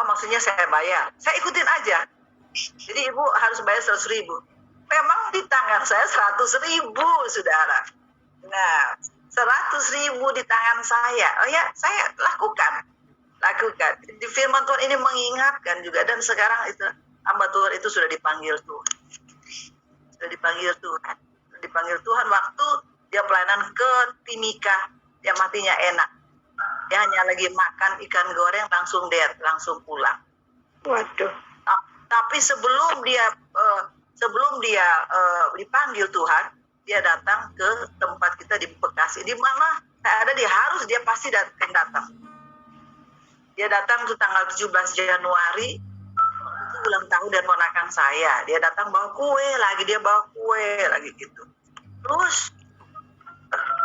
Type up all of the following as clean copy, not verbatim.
Oh maksudnya saya bayar. Saya ikutin aja. Jadi ibu harus bayar 100.000. Memang di tangan saya 100.000, saudara. Nah, 100.000 di tangan saya. Oh ya, saya lakukan. Di firman Tuhan ini mengingatkan juga. Dan sekarang itu hamba Tuhan itu sudah dipanggil Tuhan. Sudah dipanggil Tuhan. Sudah dipanggil Tuhan waktu dia pelayanan ke Timika. Dia matinya enak. Dia hanya lagi makan ikan goreng langsung pulang. Waduh. Tapi sebelum dia dipanggil Tuhan, dia datang ke tempat kita di Bekasi. Di mana saya ada, dia pasti datang. Dia datang tuh tanggal 17 Januari, itu ulang tahun dan ponakan saya. Dia datang bawa kue lagi gitu. Terus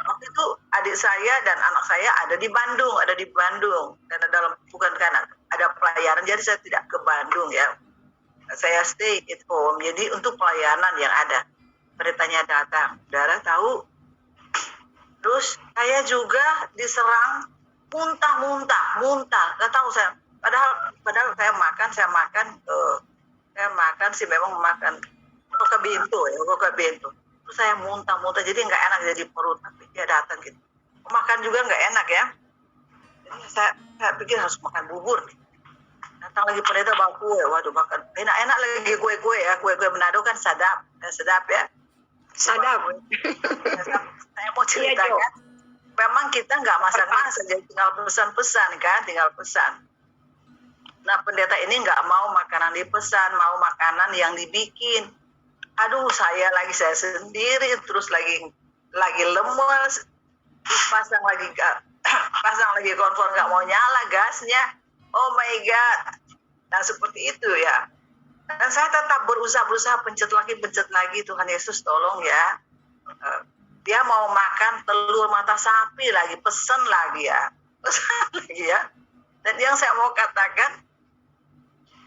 waktu itu adik saya dan anak saya ada di Bandung. Dan bukan karena ada pelayanan, jadi saya tidak ke Bandung ya. Saya stay at home, jadi untuk pelayanan yang ada. Pendetanya datang, saudara tahu. Terus saya juga diserang muntah, nggak tahu saya. Padahal saya makan sih, memang makan koka bento. Terus saya muntah, jadi nggak enak jadi perut. Tapi dia datang gitu, makan juga nggak enak ya. Jadi saya pikir harus makan bubur nih. Datang lagi pendeta bawa kue, waduh makan enak lagi kue ya, kue Manado kan sadap ya. Sadap. Saya mau ceritakan, memang kita nggak masak-masak, jadi tinggal pesan. Nah pendeta ini nggak mau makanan dipesan, mau makanan yang dibikin. Aduh saya sendiri, terus lagi lemes, terus pasang lagi kompor nggak mau nyala gasnya. Oh my God. Nah seperti itu ya. Dan saya tetap berusaha pencet lagi. Tuhan Yesus tolong ya. Dia mau makan telur mata sapi lagi, pesan lagi ya. Dan yang saya mau katakan,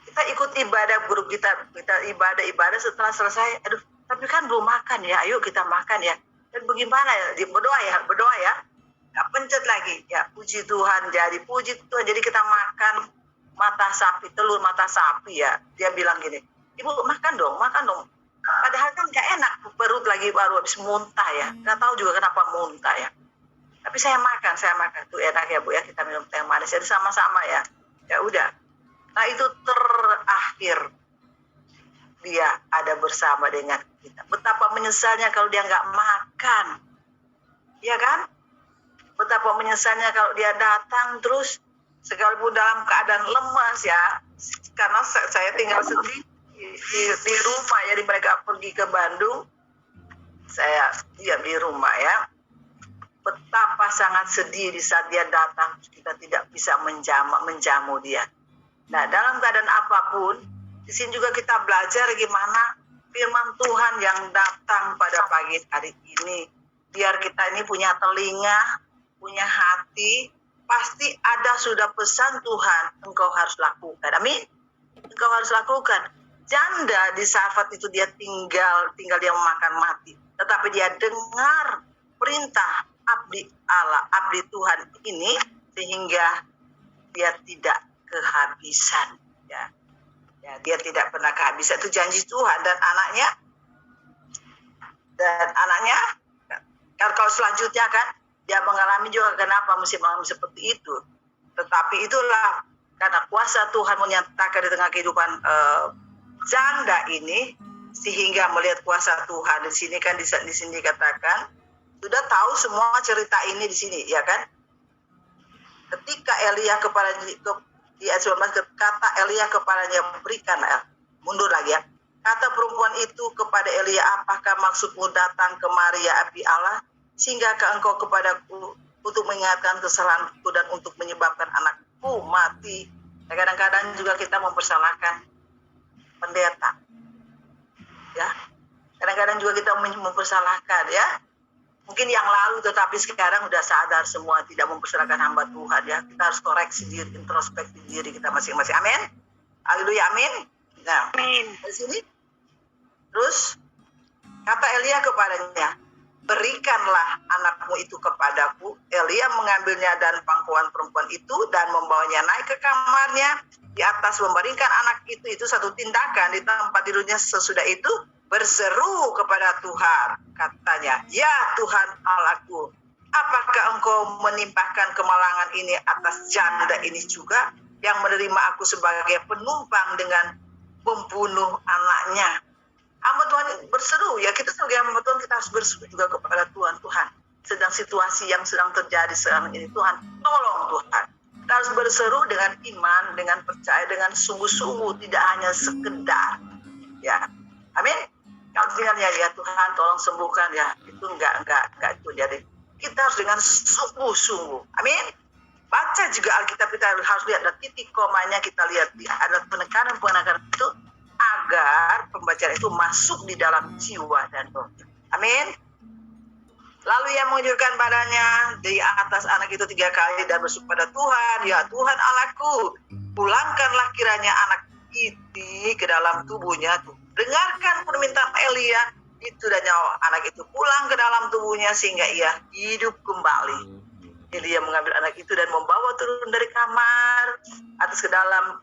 kita ikut ibadah grup kita ibadah setelah selesai. Aduh, tapi kan belum makan ya. Ayo kita makan ya. Dan bagaimana ya? Berdoa ya. Gak pencet lagi ya, puji Tuhan, jadi kita makan telur mata sapi ya. Dia bilang gini, ibu makan dong, padahal kan gak enak, perut lagi baru habis muntah ya, gak tahu juga kenapa muntah ya. Tapi saya makan tuh enak ya bu ya, kita minum teh manis jadi sama-sama ya udah. Nah itu terakhir dia ada bersama dengan kita. Betapa menyesalnya kalau dia nggak makan, ya kan? Betapa menyesalnya kalau dia datang terus sekalipun dalam keadaan lemas ya, karena saya tinggal sendiri di rumah ya, mereka pergi ke Bandung, saya diam di rumah ya. Betapa sangat sedih di saat dia datang, kita tidak bisa menjamu dia. Nah dalam keadaan apapun, di sini juga kita belajar gimana firman Tuhan yang datang pada pagi hari ini. Biar kita ini punya telinga, punya hati, pasti sudah pesan Tuhan, engkau harus lakukan. Amin. Engkau harus lakukan. Janda di saat itu dia tinggal dia memakan mati, tetapi dia dengar perintah abdi Allah, abdi Tuhan ini, sehingga dia tidak kehabisan ya. Dia tidak pernah kehabisan, itu janji Tuhan. Dan anaknya kalau selanjutnya kan dia mengalami juga kenapa mesti mengalami seperti itu. Tetapi itulah karena kuasa Tuhan menyatakan di tengah kehidupan janda ini, sehingga melihat kuasa Tuhan. Di sini kan di sini dikatakan sudah tahu semua cerita ini di sini ya kan. Ketika Elia di ayat 19 kata Elia kepadanya, berikan mundur lagi ya. Kata perempuan itu kepada Elia, apakah maksudmu datang kemari ya abdi Allah, sehingga engkau kepadaku untuk mengingatkan kesalahanku dan untuk menyebabkan anakku mati. Nah, kadang-kadang juga kita mempersalahkan pendeta. Ya. Kadang-kadang juga kita mempersalahkan ya. Mungkin yang lalu, tetapi sekarang sudah sadar semua, tidak mempersalahkan hamba Tuhan ya. Kita harus koreksi diri, introspeksi diri kita masing-masing. Amin. Haleluya, amin. Nah, amin. Di sini terus kata Elia kepadanya, berikanlah anakmu itu kepadaku. Elia mengambilnya dan pangkuan perempuan itu dan membawanya naik ke kamarnya. di atas membaringkan anak itu satu tindakan. Di tempat tidurnya sesudah itu berseru kepada Tuhan, katanya, "Ya Tuhan Allahku, apakah engkau menimpakan kemalangan ini atas janda ini juga, yang menerima aku sebagai penumpang dengan membunuh anaknya?" Hamba Tuhan berseru, ya kita sebagai hamba Tuhan kita harus berseru juga kepada Tuhan. Tuhan, sedang situasi yang sedang terjadi sekarang ini, Tuhan, tolong Tuhan. Kita harus berseru dengan iman, dengan percaya, dengan sungguh-sungguh, tidak hanya sekedar. Ya, amin. Kalau tinggalnya ya Tuhan, tolong sembuhkan ya, itu enggak itu. Jadi kita harus dengan sungguh-sungguh, amin. Baca juga Alkitab, kita harus lihat ada titik komanya, kita lihat ada penekanan itu agar pembacaan itu masuk di dalam jiwa dan roh. Amin. Lalu ia menunjukkan badannya di atas anak itu 3 kali dan berseru pada Tuhan, "Ya Tuhan Allahku, pulangkanlah kiranya anak ini ke dalam tubuhnya." Dengarkan permintaan Elia itu, dan nyawa anak itu pulang ke dalam tubuhnya sehingga ia hidup kembali. Elia mengambil anak itu dan membawa turun dari kamar atas ke dalam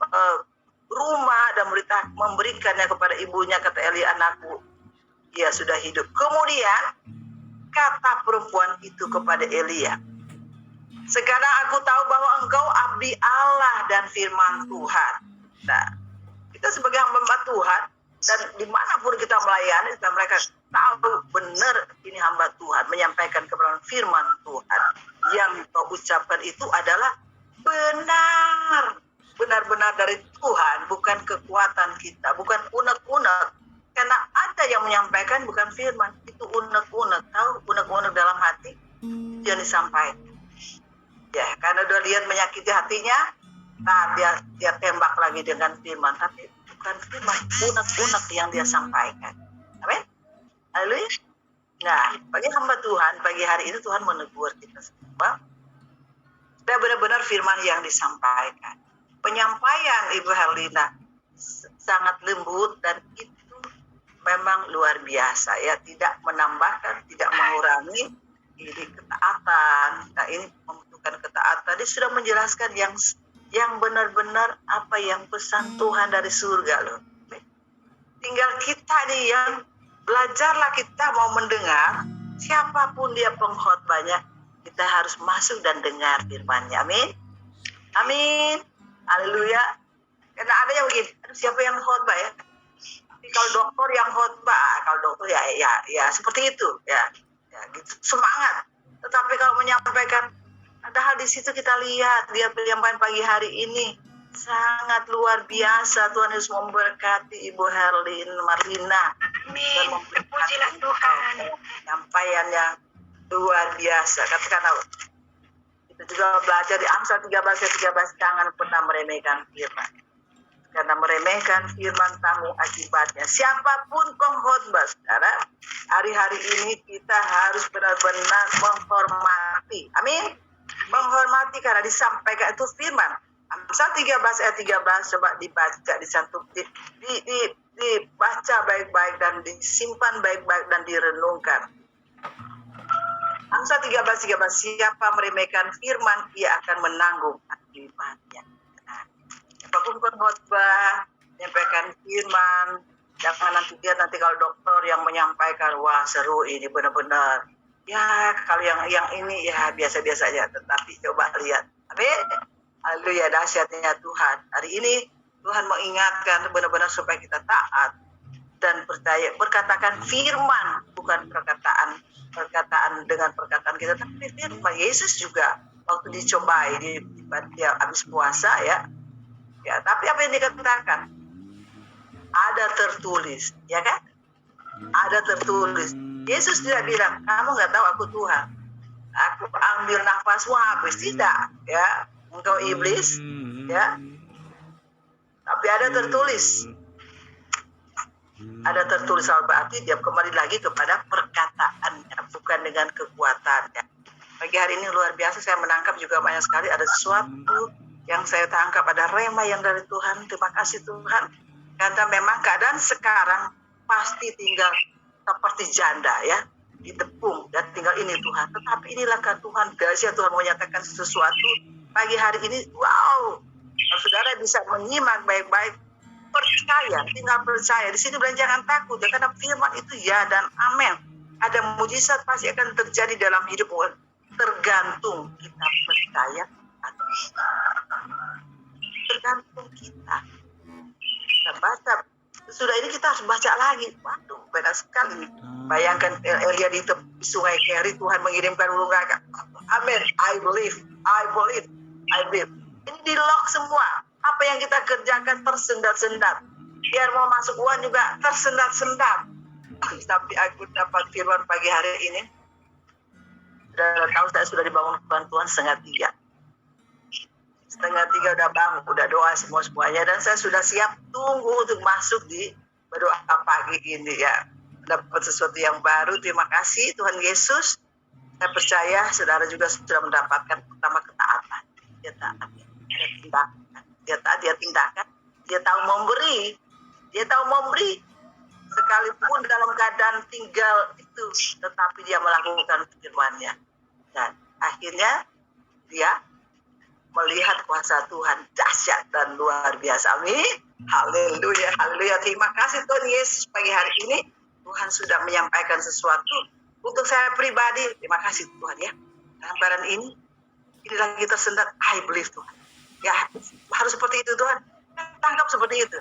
rumah dan memberikannya kepada ibunya. Kata Elia, "Anakku, ia sudah hidup." Kemudian kata perempuan itu kepada Elia, "Sekarang aku tahu bahwa engkau abdi Allah dan firman Tuhan." Nah, kita sebagai hamba Tuhan, dan dimanapun kita melayani, dan mereka tahu benar ini hamba Tuhan menyampaikan kebenaran firman Tuhan. Yang kau ucapkan itu adalah benar-benar dari Tuhan, bukan kekuatan kita, bukan unek-unek. Karena ada yang menyampaikan bukan firman, itu unek-unek. Tahu unek-unek dalam hati yang disampaikan. Ya, karena udah lihat menyakiti hatinya, nah dia tembak lagi dengan firman, tapi bukan firman, unek-unek yang dia sampaikan. Amin. Haleluya. Nah, bagi hamba Tuhan, pagi hari ini Tuhan menegur kita semua. Sudah benar-benar firman yang disampaikan. Penyampaian Ibu Herlina sangat lembut dan itu memang luar biasa ya, tidak menambahkan, tidak mengurangi ini ketaatan. Nah, ini membutuhkan ketaatan. Dia sudah menjelaskan yang benar-benar apa yang pesan Tuhan dari surga loh. Tinggal kita nih yang belajarlah, kita mau mendengar siapapun dia pengkhotbahnya, kita harus masuk dan dengar firman-Nya. Amin. Amin. Haleluya. Karena ada yang begini, siapa yang khotbah ya? Tapi kalau dokter yang khotbah, kalau dokter ya seperti itu ya gitu, semangat. Tetapi kalau menyampaikan, padahal di situ kita lihat dia penyampaian pagi hari ini sangat luar biasa. Tuhan Yesus memberkati Ibu Marlina. Amin. Terpujilah Tuhan. Penyampaiannya luar biasa. Katakan tahu. Kita juga belajar di Amsal 13:13, jangan pernah meremehkan firman. Karena meremehkan firman tanggung akibatnya. Siapapun pengkhotbah, saudara, hari-hari ini kita harus benar-benar menghormati. Amin. Menghormati karena disampaikan itu firman. Amsal 13:13, coba dibaca, dibaca baik-baik dan disimpan baik-baik dan direnungkan. Amsal 13:13, siapa meremehkan firman, ia akan menanggung akibatnya. Nah, siapapun pengkhotbah menyampaikan firman, jangan nanti kalau dokter yang menyampaikan, wah seru ini benar-benar. Ya kalau yang ini ya biasa-biasa aja, tetapi coba lihat. Amin. Haleluya, dahsyatnya Tuhan. Hari ini Tuhan mengingatkan benar-benar supaya kita taat dan percaya, berkatakan firman, bukan perkataan dengan perkataan kita, tapi firman. Yesus juga waktu dicobai dia habis puasa ya, tapi apa yang dikatakan? Ada tertulis, ya kan? Ada tertulis. Yesus tidak bilang, kamu nggak tahu aku Tuhan, aku ambil nafasmu habis, tidak ya, engkau iblis ya. Tapi ada tertulis. Ada tertulis, berarti dia kembali lagi kepada perkataannya, bukan dengan kekuatannya. Pagi hari ini luar biasa, saya menangkap juga banyak sekali ada sesuatu yang saya tangkap, ada rema yang dari Tuhan. Terima kasih Tuhan, karena memang keadaan sekarang pasti tinggal seperti janda ya, ditepung dan tinggal ini Tuhan. Tetapi inilah kan Tuhan, dahsyat Tuhan menyatakan sesuatu pagi hari ini. Wow, Kalau saudara bisa menyimak baik-baik, percaya, tinggal percaya. Di sini bilang jangan takut, ya, karena firman itu ya dan amin. Ada mujizat pasti akan terjadi dalam hidupmu. Tergantung kita percaya atau tidak. Tergantung kita. Kita baca. Sudah ini kita harus baca lagi. Waduh, beda sekali. Bayangkan Elia di tepi sungai Keri, Tuhan mengirimkan ulung raga. Amin. I believe. Ini di lock semua. Apa yang kita kerjakan tersendat-sendat. Biar mau masuk uang juga tersendat-sendat. Tapi aku dapat firman pagi hari ini. Sudah tahu saya sudah dibangun bantuan 2:30. 2:30 udah bangun, udah doa semuanya. Dan saya sudah siap tunggu untuk masuk di berdoa pagi ini ya. Dapat sesuatu yang baru. Terima kasih Tuhan Yesus. Saya percaya saudara juga sudah mendapatkan pertama ketaatan. Dia taat, dia tindakan. Dia taat, dia tindakan. Dia tahu memberi. Sekalipun dalam keadaan tinggal itu, tetapi dia melakukan firman-Nya. Dan akhirnya dia melihat kuasa Tuhan dahsyat dan luar biasa. Amin. Haleluya, haleluya. Terima kasih Tuhan Yesus pagi hari ini. Tuhan sudah menyampaikan sesuatu untuk saya pribadi. Terima kasih Tuhan ya. Dalam keadaan ini lagi tersendat. I believe Tuhan. Ya, harus seperti itu Tuhan. Tangkap seperti itu.